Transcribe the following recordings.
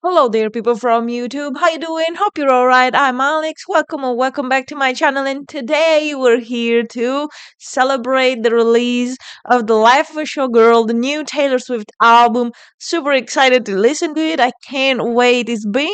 Hello there, people from YouTube. How you doing? Hope you're all right. I'm Alex. Welcome or welcome back to my channel. And today we're here to celebrate the release of The Life of a Showgirl, the new Taylor Swift album. Super excited to listen to it. I can't wait. It's been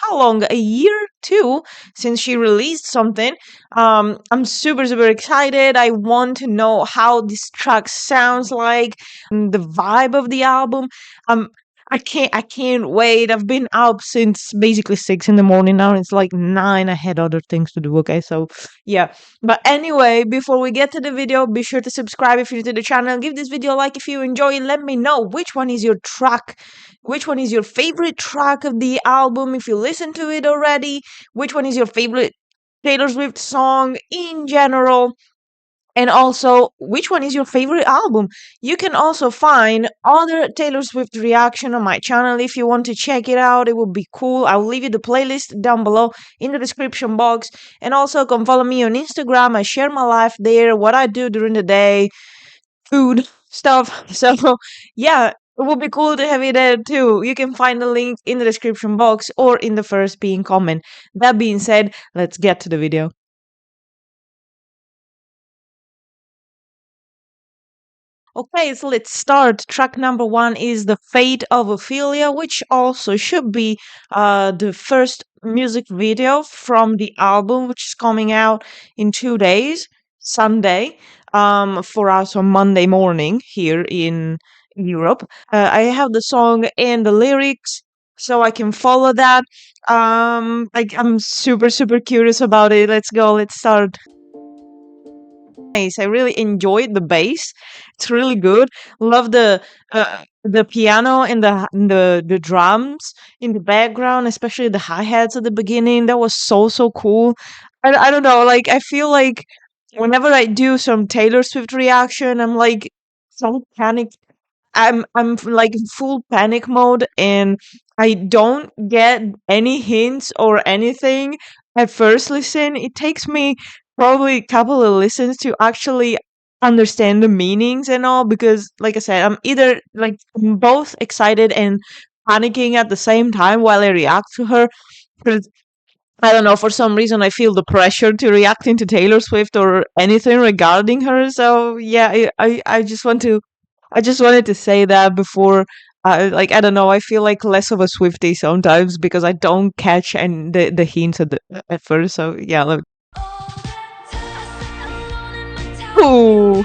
how long? A year, too, since she released something. I'm super excited. I want to know how this track sounds like, the vibe of the album. Um, I can't wait. I've been up since basically 6 in the morning now. It's like 9. I had other things to do. Okay, so yeah. But anyway, before we get to the video, be sure to subscribe if you're new to the channel. Give this video a like if you enjoy it. Let me know which one is your track, which one is your favorite track of the album if you listen to it already. Which one is your favorite Taylor Swift song in general? And also, which one is your favorite album? You can also find other Taylor Swift reaction on my channel if you want to check it out. It would be cool. I'll leave you the playlist down below in the description box. And also, come follow me on Instagram. I share my life there, what I do during the day, food stuff. So, yeah, it would be cool to have you there too. You can find the link in the description box or in the first pinned comment. That being said, let's get to the video. Okay, so let's start. Track number one is The Fate of Ophelia, which also should be the first music video from the album, which is coming out in 2 days, Sunday, for us on Monday morning here in Europe. I have the song and the lyrics, so I can follow that. I'm super curious about it. Let's go, let's start. Nice. I really enjoyed the bass. It's really good. Love the piano and the drums in the background, especially the hi hats at the beginning. That was so cool. I don't know. Like I feel like whenever I do some Taylor Swift reaction, I'm like so panicked. Like in full panic mode, and I don't get any hints or anything at first listen. It takes me probably a couple of listens to actually understand the meanings and all, because like I said, I'm both excited and panicking at the same time while I react to her. 'Cause I don't know, for some reason I feel the pressure to reacting to Taylor Swift or anything regarding her. So yeah, I just wanted to say that before. Like I don't know, I feel like less of a Swiftie sometimes because I don't catch and the hints at first. So yeah, ooh,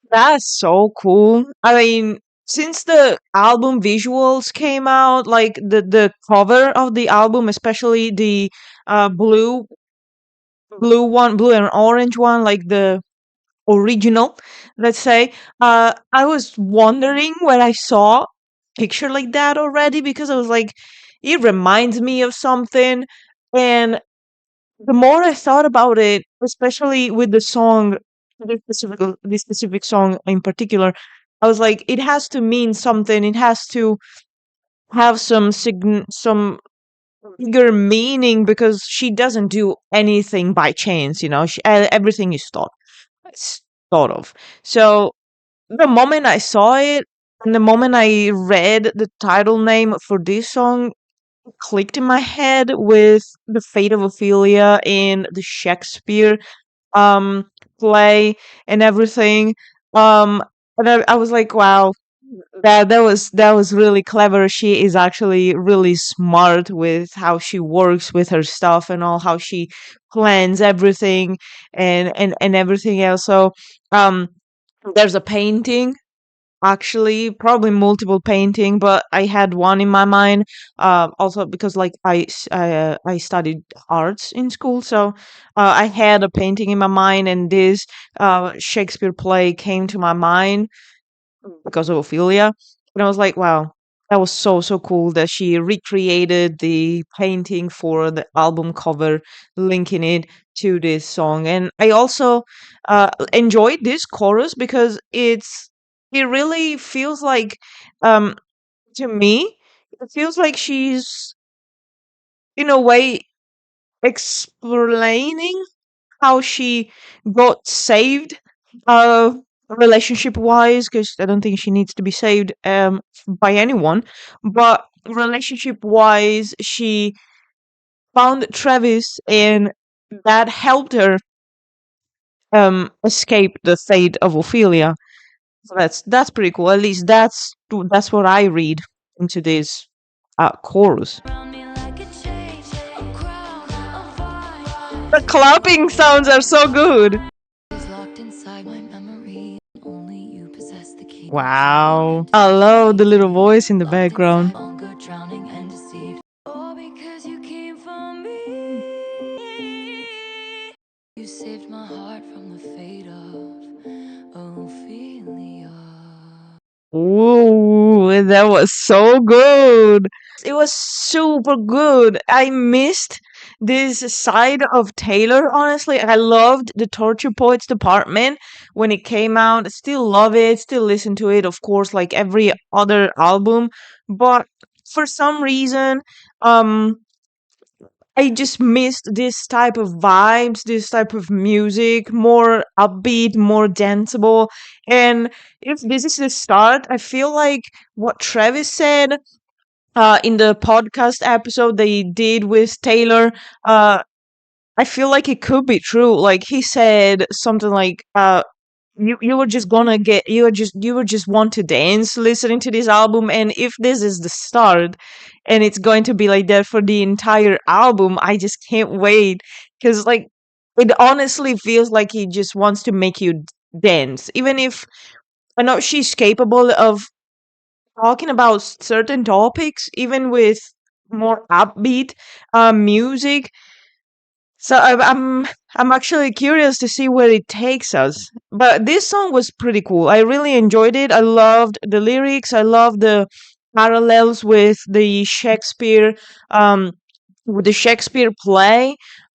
that's so cool. I mean, since the album visuals came out, like the cover of the album, especially the blue one, blue and orange one, like the original, let's say. I was wondering when I saw a picture like that already, because I was like, it reminds me of something. And the more I thought about it, especially with the song, this specific song in particular, I was like, it has to mean something. It has to have some bigger meaning, because she doesn't do anything by chance. Everything is thought of. So the moment I saw it and the moment I read the title name for this song, it clicked in my head with the fate of Ophelia in the Shakespeare um play and everything. Um and I was like, wow, that was really clever. She is actually really smart with how she works with her stuff and all, how she plans everything and everything else. So um there's a painting, actually, probably multiple painting, but I had one in my mind. Also because like I studied arts in school, so I had a painting in my mind, and this Shakespeare play came to my mind because of Ophelia. And I was like, wow, that was so cool that she recreated the painting for the album cover, linking it to this song. And I also enjoyed this chorus because it really feels like, um to me, it feels like she's in a way explaining how she got saved. relationship wise, because I don't think she needs to be saved by anyone. But relationship wise, she found Travis, and that helped her escape the fate of Ophelia. So that's pretty cool. At least that's what I read into this chorus. The clapping sounds are so good. Wow. I love the little voice in the background. You saved my heart from the fate of Ophelia. Ooh, that was so good. It was super good. I missed this side of Taylor, honestly. I loved the Torture Poets department when it came out. I still love it, still listen to it, of course, like every other album. But for some reason, um, I just missed this type of vibes, this type of music, more upbeat, more danceable. And if this is the start, I feel like what Travis said in the podcast episode they did with Taylor, I feel like it could be true. Like he said something like, you were just gonna get you were just want to dance listening to this album, and if this is the start and it's going to be like that for the entire album, I just can't wait. Because like it honestly feels like he just wants to make you dance, even if I know she's capable of talking about certain topics, even with more upbeat music. So I'm actually curious to see where it takes us. But this song was pretty cool. I really enjoyed it. I loved the lyrics. I loved the parallels um with the Shakespeare play.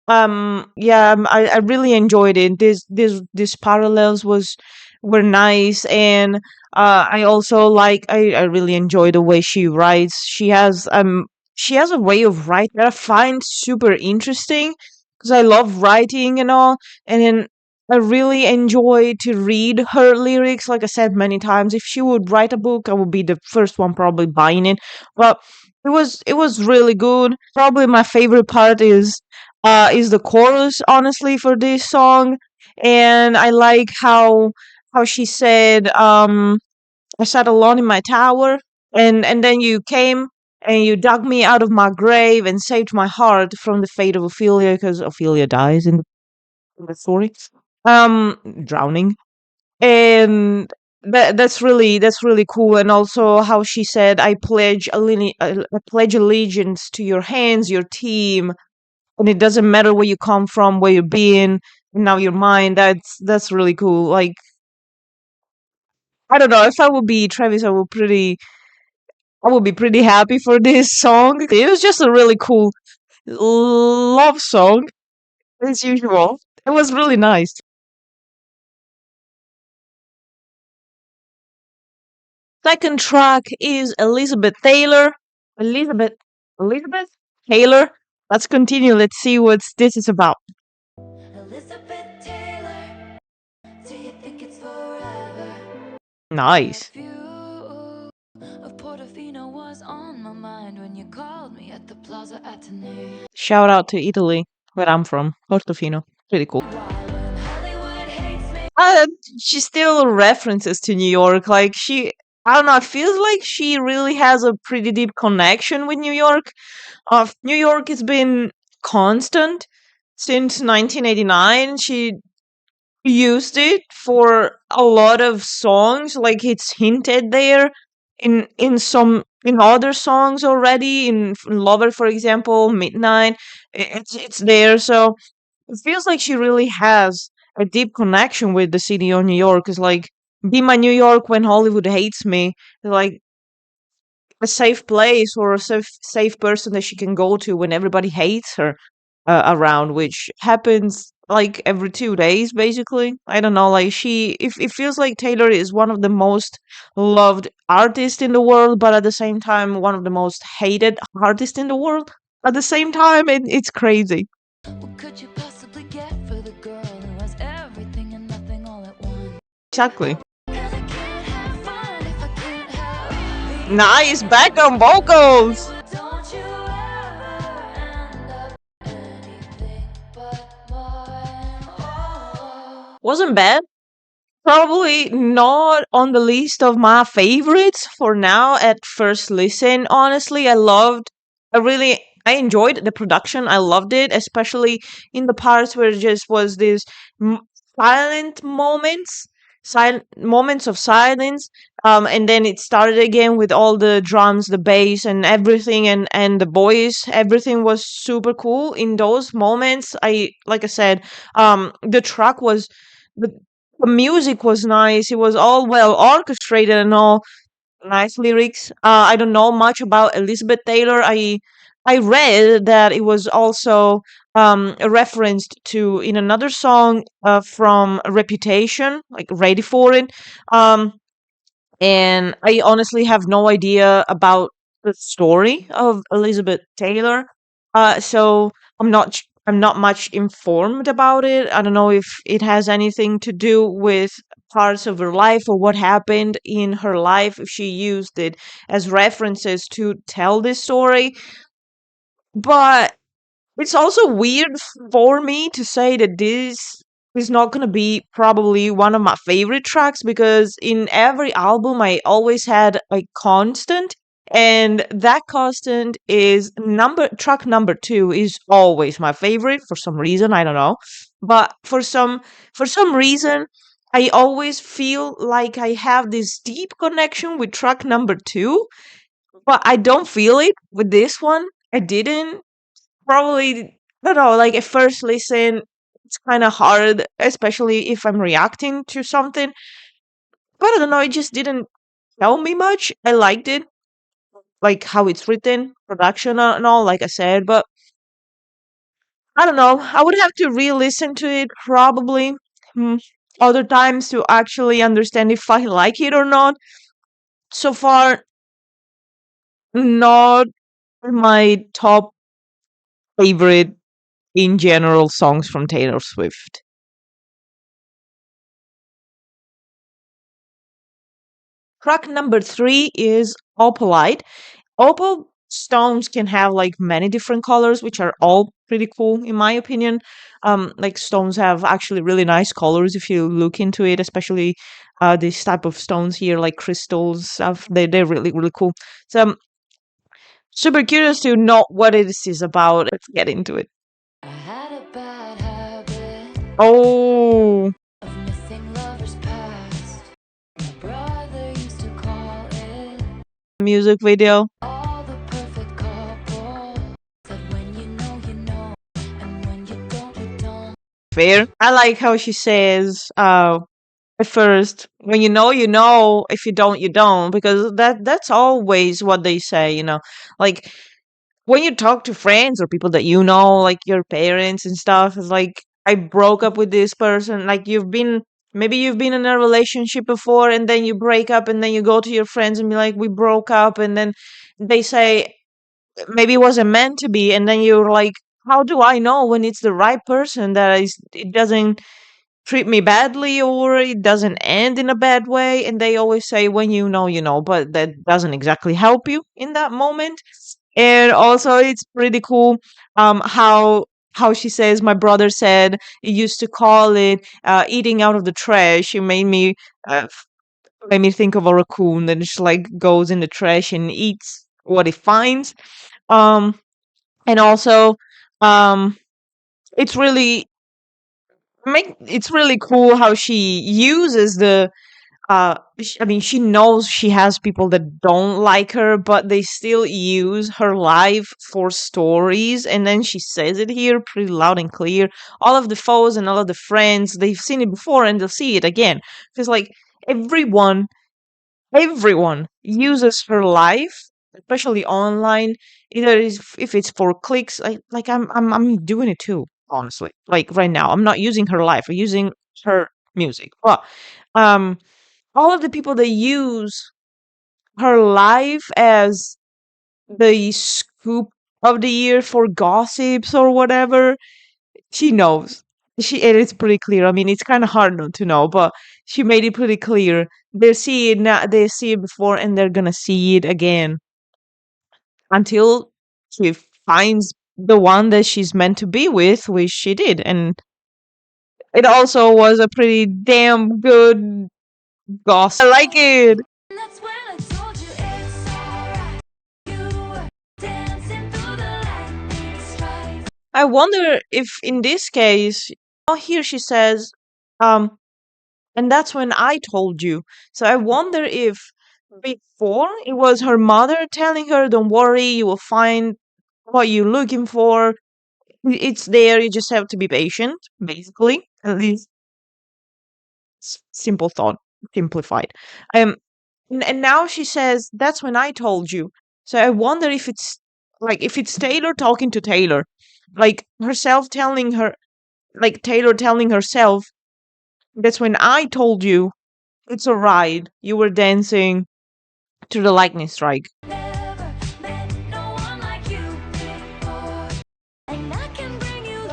Yeah, I really enjoyed it. This parallels were nice, and I also I really enjoy the way she writes. She has a way of writing that I find super interesting, because I love writing and all. And then I really enjoy to read her lyrics. Like I said many times, if she would write a book, I would be the first one probably buying it. But it was really good. Probably my favorite part is the chorus, honestly, for this song. And I like how she said, I sat alone in my tower, and then you came and you dug me out of my grave and saved my heart from the fate of Ophelia, because Ophelia dies in the story, drowning. And that's really cool. And also how she said, I pledge allegiance to your hands, your team, and it doesn't matter where you come from, where you've been, and now you're mine. That's really cool. Like I don't know, if I would be Travis, I would be pretty happy for this song. It was just a really cool love song, as usual. It was really nice. Second track is Elizabeth Taylor. Elizabeth, Elizabeth Taylor. Let's continue. Let's see what this is about. Elizabeth Taylor, do you think it's forever? Nice. View of Portofino was on my mind when you called me at the Plaza Atene. Shout out to Italy, where I'm from, Portofino. Pretty cool. Uh, she still references to New York. Like I don't know. It feels like she really has a pretty deep connection with New York. New York has been constant since 1989. She used it for a lot of songs. Like it's hinted there in other songs already. In Lover, for example, Midnight. It's there. So it feels like she really has a deep connection with the city of New York. It's like be my New York when Hollywood hates me. Like a safe place or a safe person that she can go to when everybody hates her around, which happens like every 2 days, basically. I don't know. Like if it feels like Taylor is one of the most loved artists in the world, but at the same time, one of the most hated artists in the world. At the same time, it's crazy. What could you possibly get for the girl who has everything and nothing all at once? Exactly. Nice background vocals. Wasn't bad. Probably not on the list of my favorites for now at first listen. Honestly, I enjoyed the production. I loved it, especially in the parts where it just was this m- silent moments, silent moments of silence. And then it started again with all the drums, the bass, and everything, and the voice. Everything was super cool in those moments. Like I said, the track was. The music was nice. It was all well orchestrated and all nice lyrics. I don't know much about Elizabeth Taylor. I read that it was also referenced to in another song from Reputation, like Ready for It. Um, and I honestly have no idea about the story of Elizabeth Taylor. So I'm not much informed about it. I don't know if it has anything to do with parts of her life or what happened in her life if she used it as references to tell this story. But it's also weird for me to say that this is not going to be probably one of my favorite tracks because in every album I always had a constant, and that constant is number track number 2 is always my favorite for some reason, I don't know. But for some reason I always feel like I have this deep connection with track number 2, but I don't feel it with this one. I didn't. Probably, I don't know, like at first listen, it's kind of hard, especially if I'm reacting to something. But I don't know, it just didn't tell me much. I liked it, like how it's written, production and all, like I said. But I don't know, I would have to re listen to it probably hmm, other times to actually understand if I like it or not. So far, not my top favorite in general songs from Taylor Swift. Track number 3 is Opalite. Opal stones can have like many different colors, which are all pretty cool in my opinion. Like stones have actually really nice colors if you look into it, especially this type of stones here, like crystals stuff. They're really really cool. So I'm super curious to know what it is about. Let's get into it. I had a bad habit Oh, of missing lovers past. My brother used to call it music video. all the perfect couple. Said when you know, and when you don't, you don't. Fair. I like how she says, at first, when you know, if you don't, you don't, because that's always what they say, like when you talk to friends or people that you know, like your parents and stuff, it's like I broke up with this person. Like maybe you've been in a relationship before, and then you break up, and then you go to your friends and be like, we broke up, and then they say maybe it wasn't meant to be, and then you're like, how do I know when it's the right person that is it doesn't treat me badly or it doesn't end in a bad way? And they always say when you know, but that doesn't exactly help you in that moment. And also it's pretty cool how she says my brother said he used to call it eating out of the trash. It made me think of a raccoon that just like goes in the trash and eats what it finds. um and also um it's really it's really cool how she uses I mean, she knows she has people that don't like her, but they still use her life for stories. And then she says it here pretty loud and clear. All of the foes and all of the friends, they've seen it before and they'll see it again. Because, like, everyone, everyone uses her life, especially online. Either if it's for clicks, I'm doing it too, honestly. Like, right now, I'm not using her life, I'm using her music. But, um, all of the people that use her life as the scoop of the year for gossips or whatever, she knows. it is pretty clear. I mean, it's kind of hard not to know, but she made it pretty clear. They see it now, they see it before, and they're gonna see it again until she finds the one that she's meant to be with, which she did. And it also was a pretty damn good gossip. I like it. That's when I told you it's alright. You were dancing through the lightning strikes. I wonder if in this case, oh, here she says, um, and that's when I told you. So I wonder if before it was her mother telling her, don't worry, you will find what you're looking for. It's there, you just have to be patient, basically. At least simple thought, simplified. Um, and now she says, that's when I told you. So I wonder if it's like if it's Taylor talking to Taylor, like herself telling her, like Taylor telling herself, that's when I told you it's alright. You were dancing to the lightning strike. Never met no one like you before. And I can bring you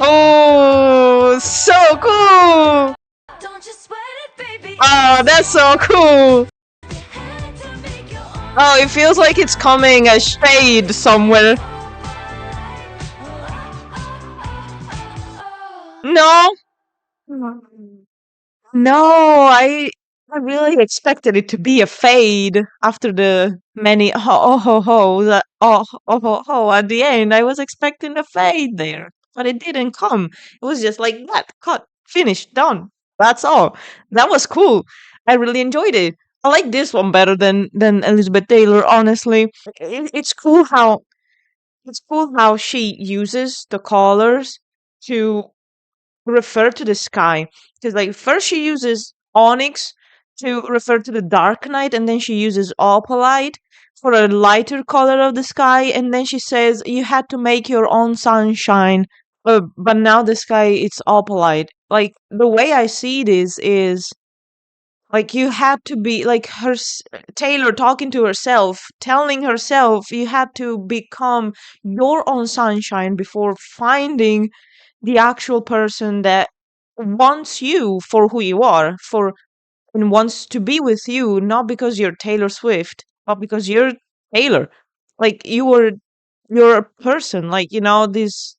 Oh, so cool! Don't you sweat it, baby. Oh, that's so cool! You had to make your own Oh, it feels like it's coming a shade somewhere. No, no, I really expected it to be a fade after the many ho, that ho ho at the end. I was expecting a fade there, but it didn't come. It was just like that, cut, finished, done. That's all. That was cool. I really enjoyed it. I like this one better than Elizabeth Taylor, honestly. It's cool how she uses the colors to refer to the sky. Because like first she uses onyx to refer to the dark night, and then she uses opalite for a lighter color of the sky, and then she says you had to make your own sunshine. But now the sky it's opalite. Like the way I see this is like you had to be like Taylor talking to herself, telling herself you had to become your own sunshine before finding the actual person that wants you for who you are, for and wants to be with you, not because you're Taylor Swift, but because you're Taylor. Like you're a person, like this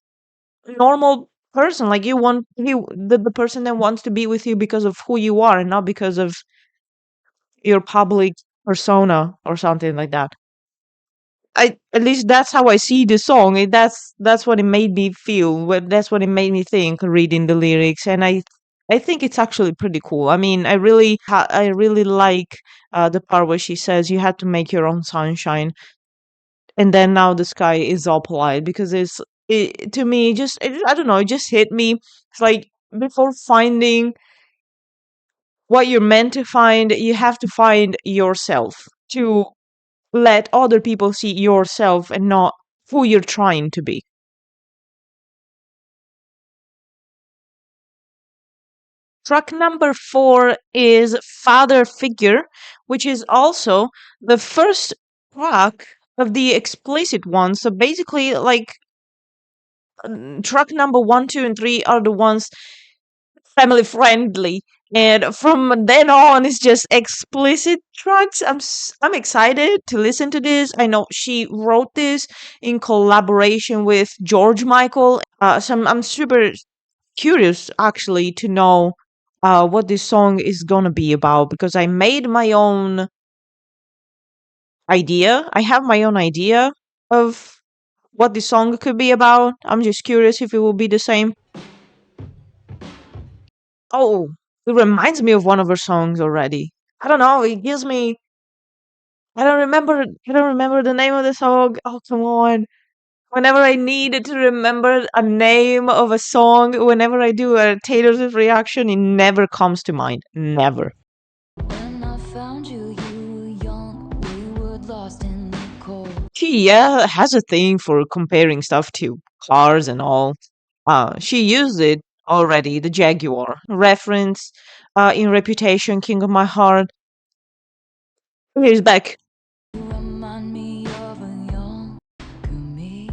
normal person. Like you want the person that wants to be with you because of who you are and not because of your public persona or something like that. At least that's how I see the song. That's what it made me feel. That's what it made me think reading the lyrics, and I think it's actually pretty cool. I mean, I really like the part where she says you had to make your own sunshine, and then now the sky is all polite because to me I don't know, it just hit me. It's like before finding what you're meant to find, you have to find yourself to let other people see yourself and not who you're trying to be. Track number 4 is Father Figure, which is also the first track of the explicit one. So basically, like track number 1, 2, and 3 are the ones family friendly. And from then on, it's just explicit tracks. I'm excited to listen to this. I know she wrote this in collaboration with George Michael. So I'm super curious actually to know what this song is gonna be about because I made my own idea. I have my own idea of what the song could be about. I'm just curious if it will be the same. Oh, it reminds me of one of her songs already. I don't know. It gives me. I don't remember. I don't remember the name of the song. Oh, come on. Whenever I need to remember a name of a song, whenever I do a Taylor Swift reaction, it never comes to mind. Never. When I found you, you were young. We were lost in the cold. She has a thing for comparing stuff to cars and all. She used it already. The Jaguar reference in Reputation, King of My Heart. Here's back. You remind me of a young me.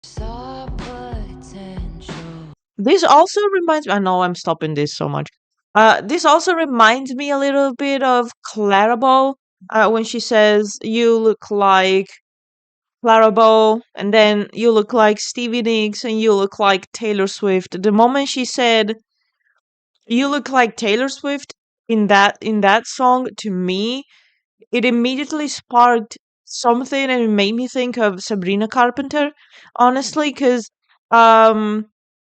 Saw potential. This also reminds me. I know I'm stopping this so much. This also reminds me a little bit of Clarabelle when she says, "You look like Clarabelle, and then you look like Stevie Nicks, and you look like Taylor Swift." The moment she said, "You look like Taylor Swift" in that song, to me, it immediately sparked something, and it made me think of Sabrina Carpenter, honestly, because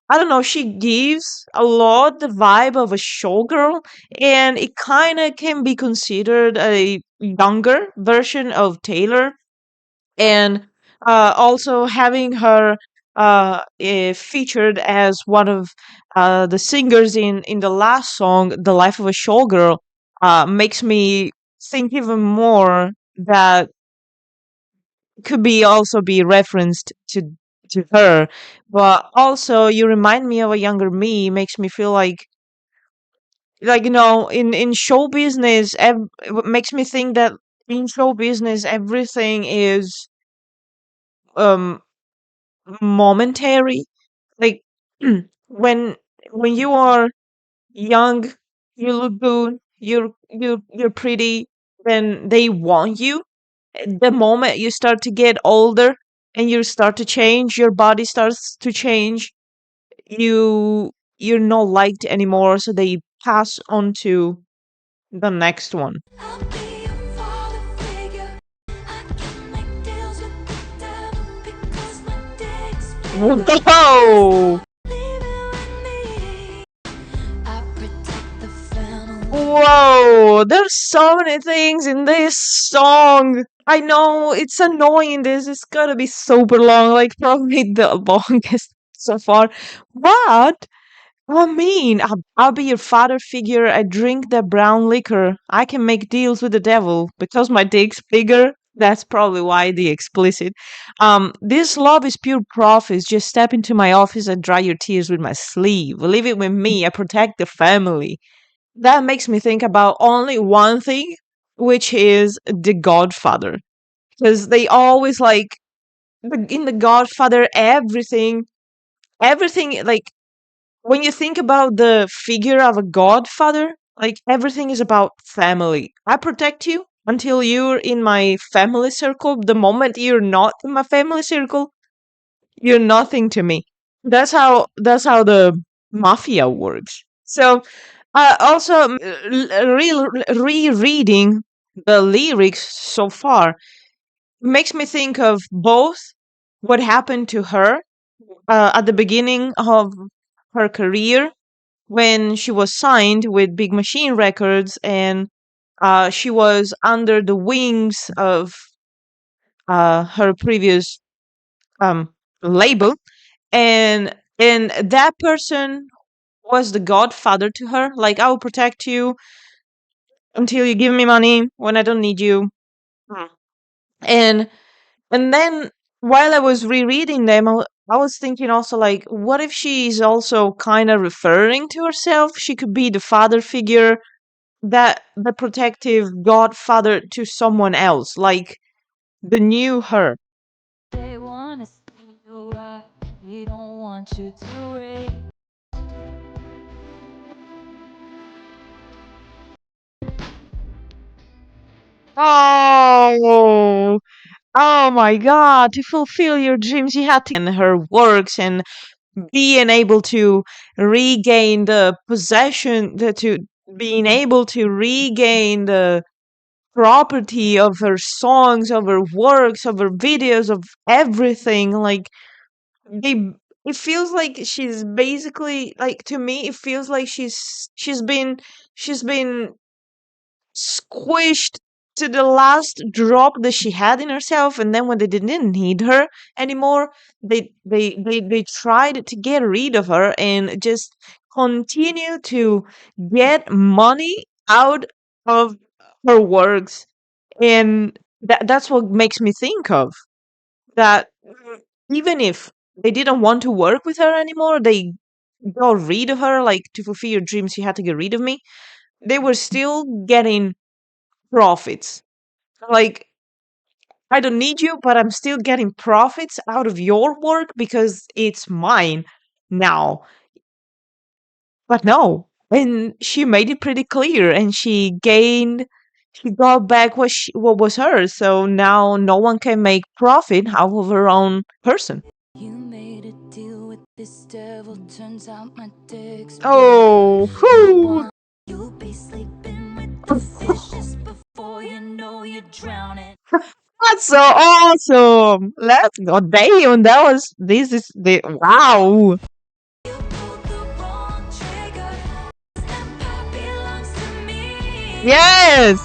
I don't know, she gives a lot the vibe of a showgirl, and it kind of can be considered a younger version of Taylor. And also having her featured as one of the singers in the last song, "The Life of a Showgirl," makes me think even more that could be also be referenced to her. But also, you remind me of a younger me. Makes me feel like in show business, it makes me think that in show business everything is um momentary. Like when when you are young, you look good, you're pretty, then they want you. The moment you start to get older and you start to change, your body starts to change, you're not liked anymore, so they pass on to the next one. I'll be your father figure. I can make deals with the devil because my dick's bigger. Please Whoa! don't leave it with me. I protect the family. Whoa! There's so many things in this song. I know it's annoying. This is gonna be super long, like probably the longest so far. What? I mean, I'll be your father figure. I drink the brown liquor. I can make deals with the devil because my dick's bigger. That's probably why the explicit. This love is pure profit. Just step into my office and dry your tears with my sleeve. Leave it with me. I protect the family. That makes me think about only one thing, which is The Godfather. Because they always like in The Godfather, everything like when you think about the figure of a godfather, like everything is about family. I protect you until you're in my family circle. The moment you're not in my family circle, you're nothing to me. That's how the mafia works. So, also rereading the lyrics so far makes me think of both what happened to her at the beginning of her career when she was signed with Big Machine Records, and she was under the wings of her previous um, label, and that person was the godfather to her. Like, I will protect you until you give me money when I don't need you. Mm. And and then while I was rereading them, I was thinking also like, what if she's also kind of referring to herself? She could be the father figure, that the protective godfather to someone else, like the new her. They wanna see you right. We don't want you to wait. Oh, oh my God! To fulfill your dreams, you had to and her works and being able to regain the possession, to being able to regain the property of her songs, of her works, of her videos, of everything. Like they, it feels like she's basically like, to me, it feels like she's been squished to the last drop that she had in herself, and then when they didn't need her anymore, they tried to get rid of her and just continue to get money out of her works. And that's what makes me think of that. Even if they didn't want to work with her anymore, they got rid of her. Like, to fulfill your dreams, you had to get rid of me. They were still getting profits. Like, I don't need you, but I'm still getting profits out of your work because it's mine now. But no, and she made it pretty clear, and she got back what was hers. So now no one can make profit out of her own person. You made a deal with this devil, turns out my dick's bigger. Oh, You whew. want, you'll be sleeping with the fishes before you know you're drowning. That's so awesome. Let's go. Damn, this is the, wow. You pulled the wrong trigger. Empire belongs to me. Yes.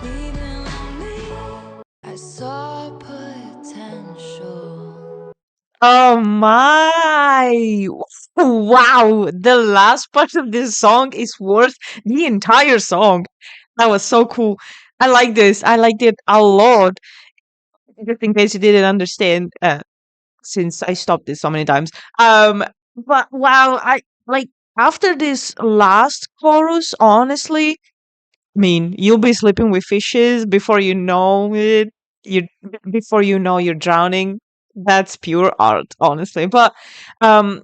Leaving on me. I saw potential. Oh my. Wow. The last part of this song is worth the entire song. That was so cool. I like this. I liked it a lot. Just in case you didn't understand, since I stopped this so many times. Um, but wow, I like after this last chorus, honestly, I mean, you'll be sleeping with fishes before you know it. You before you know you're drowning. That's pure art, honestly. But um,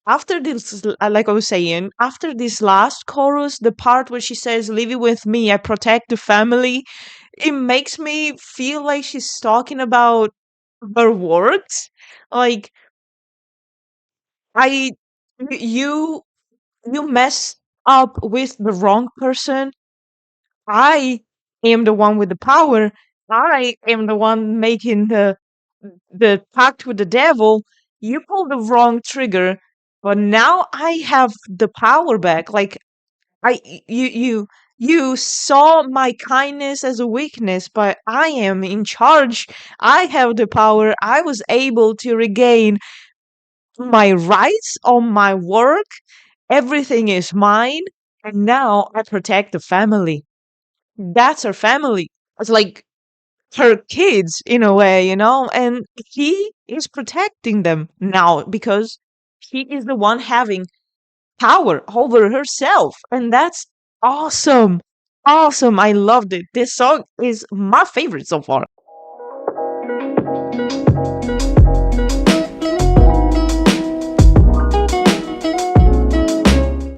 after this, like I was saying, after this last chorus, the part where she says, "Leave it with me, I protect the family," it makes me feel like she's talking about her words. Like I, you, you messed up with the wrong person. I am the one with the power. I am the one making the pact with the devil. You pulled the wrong trigger, but now I have the power back. Like you saw my kindness as a weakness, but I am in charge. I have the power. I was able to regain my rights on my work. Everything is mine, and now I protect the family. That's her family. It's like her kids in a way, and he is protecting them now because he is the one having power over herself. And that's awesome. Awesome. I loved it. This song is my favorite so far.